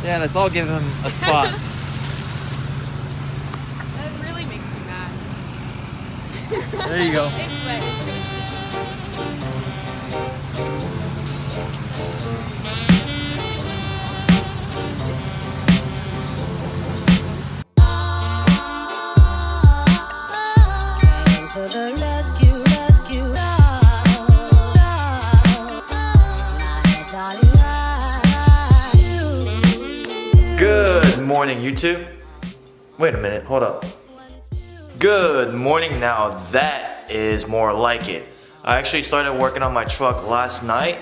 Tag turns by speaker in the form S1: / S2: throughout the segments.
S1: Yeah, let's all give him a spot.
S2: That really makes me mad.
S1: There you go.
S2: It's wet. It's gonna
S3: To the rescue, rescue,
S1: Good morning, YouTube. Wait a minute, hold up. Good morning now, that is more like it. I actually started working on my truck last night,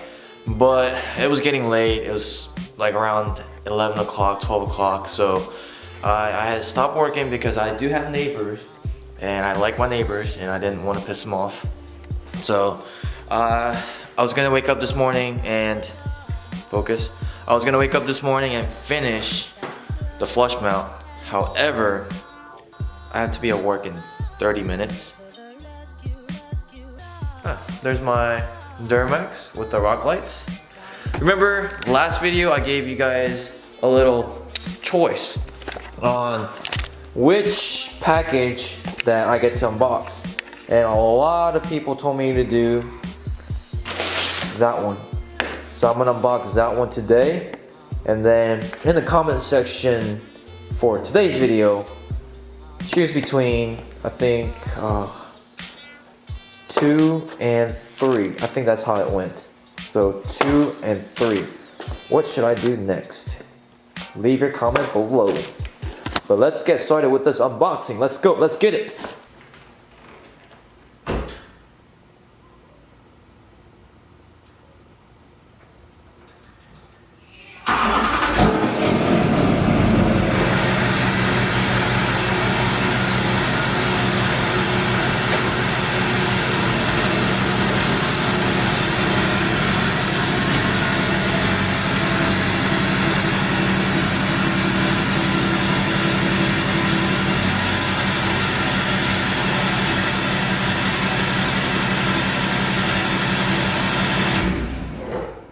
S1: but it was getting late. It was like around 11 o'clock, 12 o'clock, so I had to stop working because I do have neighbors, and I like my neighbors, and I didn't want to piss them off. So I was gonna wake up this morning and focus. I was gonna wake up this morning and finish the flush mount. However, I have to be at work in 30 minutes. There's my Duramax with the rock lights. Remember last video I gave you guys a little choice on which package that I get to unbox, and a lot of people told me to do that one. So I'm gonna unbox that one today, and then in the comment section for today's video, choose between, I think, 2 and 3. I think that's how it went. So 2 and 3. What should I do next? Leave your comment below. But let's get started with this unboxing. Let's go, let's get it.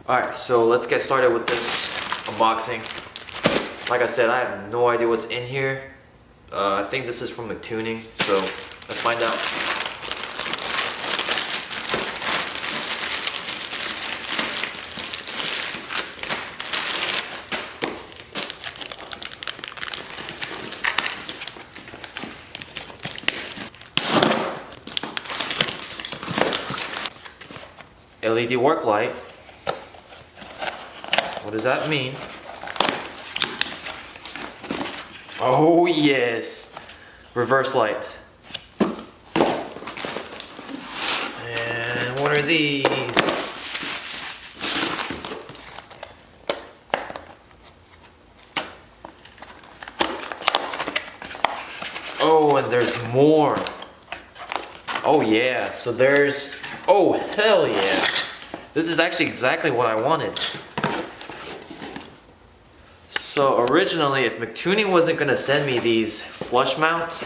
S1: Alright, so let's get started with this unboxing. Like I said, I have no idea what's in here. I think this is from Mictuning, so let's find out. LED work light. What does that mean? Oh yes, reverse lights. And what are these? Oh, and there's more. Oh yeah, so there's, oh hell yeah. This is actually exactly what I wanted. So originally, if Mictuning wasn't gonna send me these flush mounts,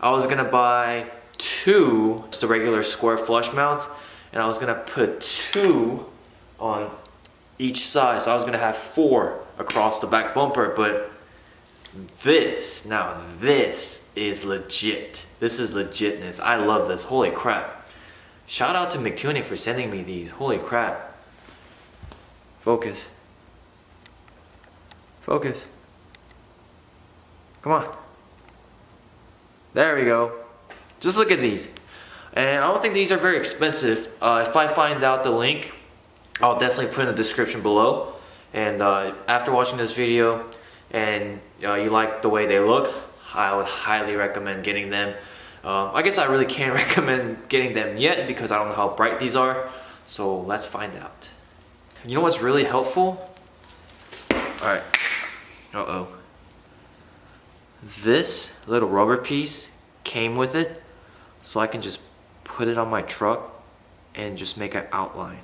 S1: I was gonna buy 2, just a regular square flush mount, and I was gonna put 2 on each side. So I was gonna have 4 across the back bumper, but this, now this is legit. This is legitness. I love this, holy crap. Shout out to Mictuning for sending me these, holy crap. Focus. Focus. Come on. There we go. Just look at these. And I don't think these are very expensive. If I find out the link, I'll definitely put in the description below. And after watching this video and you like the way they look, I would highly recommend getting them. I guess I really can't recommend getting them yet because I don't know how bright these are. So let's find out. You know what's really helpful? Alright. Uh-oh. This little rubber piece came with it, so I can just put it on my truck and just make an outline.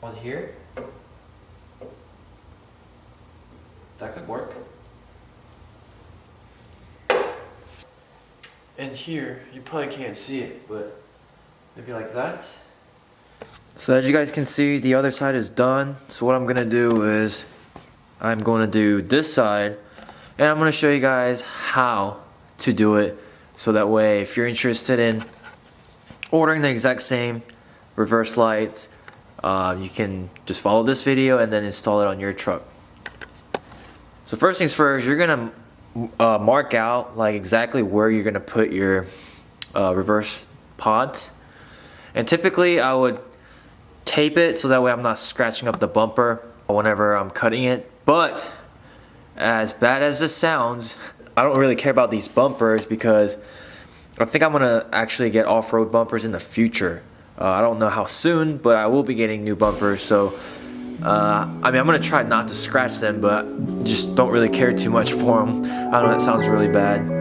S1: On here. That could work. And here, you probably can't see it, but maybe like that. So as you guys can see, the other side is done. So what I'm gonna do is I'm going to do this side, and I'm going to show you guys how to do it, so that way if you're interested in ordering the exact same reverse lights, you can just follow this video and then install it on your truck. So first things first, you're going to mark out like exactly where you're going to put your reverse pods. And typically I would tape it so that way I'm not scratching up the bumper whenever I'm cutting it. But as bad as this sounds, I don't really care about these bumpers because I think I'm gonna actually get off-road bumpers in the future. I don't know how soon, but I will be getting new bumpers. So I mean, I'm gonna try not to scratch them, but just don't really care too much for them. I know that sounds really bad.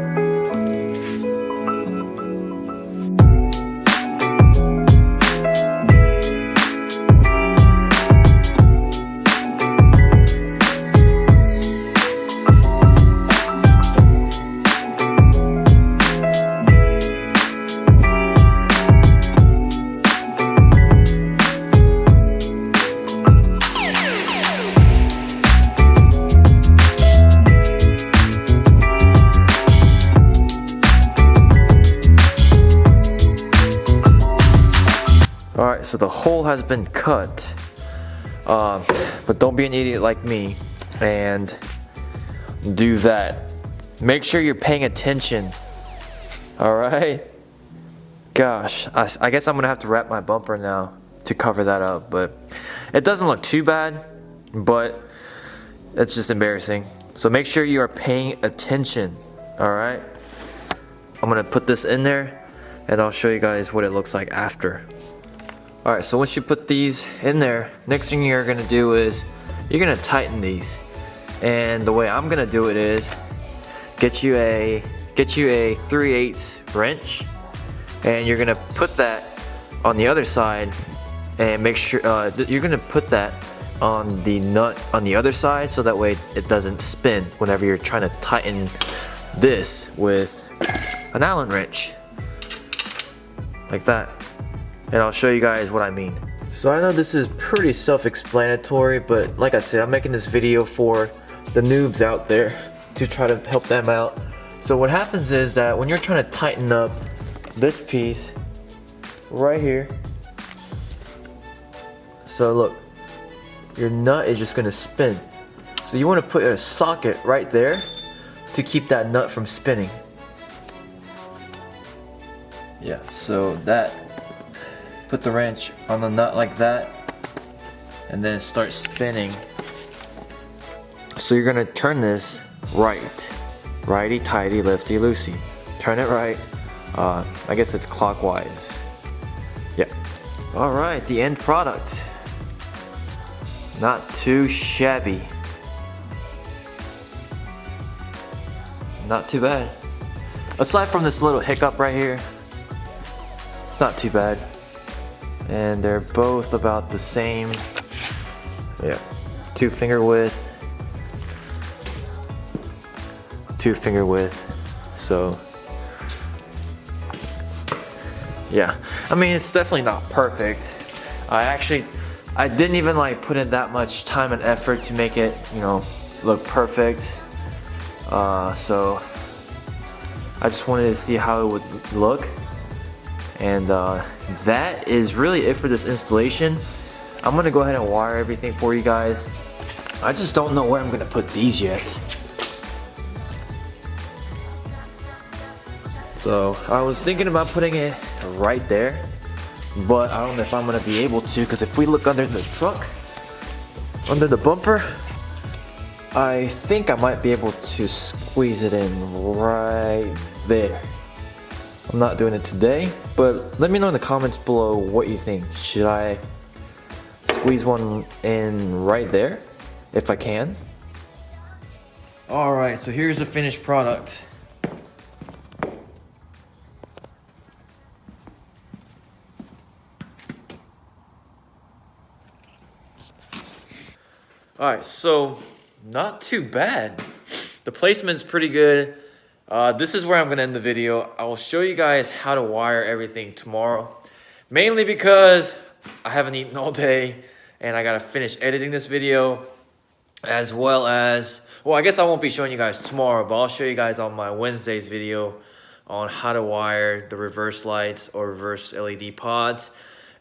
S1: Alright, so the hole has been cut, but don't be an idiot like me and do that. Make sure you're paying attention. Alright? Gosh, I guess I'm gonna have to wrap my bumper now to cover that up, but it doesn't look too bad, but it's just embarrassing. So make sure you are paying attention. Alright? I'm gonna put this in there and I'll show you guys what it looks like after. Alright, so once you put these in there, next thing you're gonna do is you're gonna tighten these. And the way I'm gonna do it is get you a 3/8 wrench, and you're gonna put that on the other side, and make sure you're gonna put that on the nut on the other side so that way it doesn't spin whenever you're trying to tighten this with an Allen wrench. Like that. And I'll show you guys what I mean. So I know this is pretty self-explanatory, but like I said, I'm making this video for the noobs out there to try to help them out. So what happens is that when you're trying to tighten up this piece right here, so look, your nut is just gonna spin. So you want to put a socket right there to keep that nut from spinning. Yeah, so that, put the wrench on the nut like that, and then it starts spinning. So you're gonna turn this right, righty tighty, lefty loosey. Turn it right. I guess it's clockwise. Yeah. All right, the end product. Not too shabby. Not too bad. Aside from this little hiccup right here, it's not too bad. And they're both about the same. Yeah, 2 finger width, 2 finger width. So yeah, I mean, it's definitely not perfect. I didn't even like put in that much time and effort to make it, you know, look perfect. So I just wanted to see how it would look. And that is really it for this installation. I'm gonna go ahead and wire everything for you guys. I just don't know where I'm gonna put these yet. So I was thinking about putting it right there, but I don't know if I'm gonna be able to, because if we look under the truck, under the bumper, I think I might be able to squeeze it in right there. I'm not doing it today, but let me know in the comments below what you think. Should I squeeze one in right there, if I can? Alright, so here's the finished product. Alright, so not too bad. The placement's pretty good. This is where I'm going to end the video. I will show you guys how to wire everything tomorrow. Mainly because I haven't eaten all day and I got to finish editing this video. as well as, well, I guess I won't be showing you guys tomorrow, but I'll show you guys on my Wednesday's video on how to wire the reverse lights or reverse LED pods.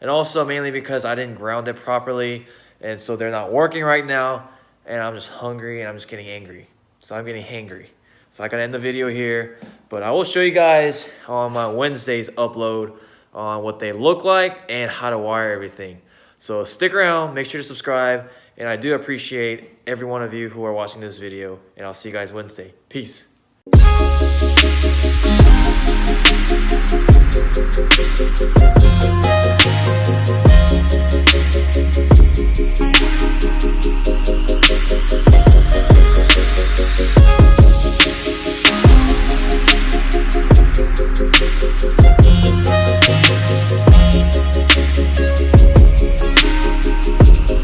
S1: And also mainly because I didn't ground it properly, and so they're not working right now, and I'm just hungry and I'm just getting angry. So I'm getting hangry. So I gotta end the video here, but I will show you guys on my Wednesday's upload on what they look like and how to wire everything. So stick around, make sure to subscribe, and I do appreciate every one of you who are watching this video, and I'll see you guys Wednesday. Peace.
S3: Thank you.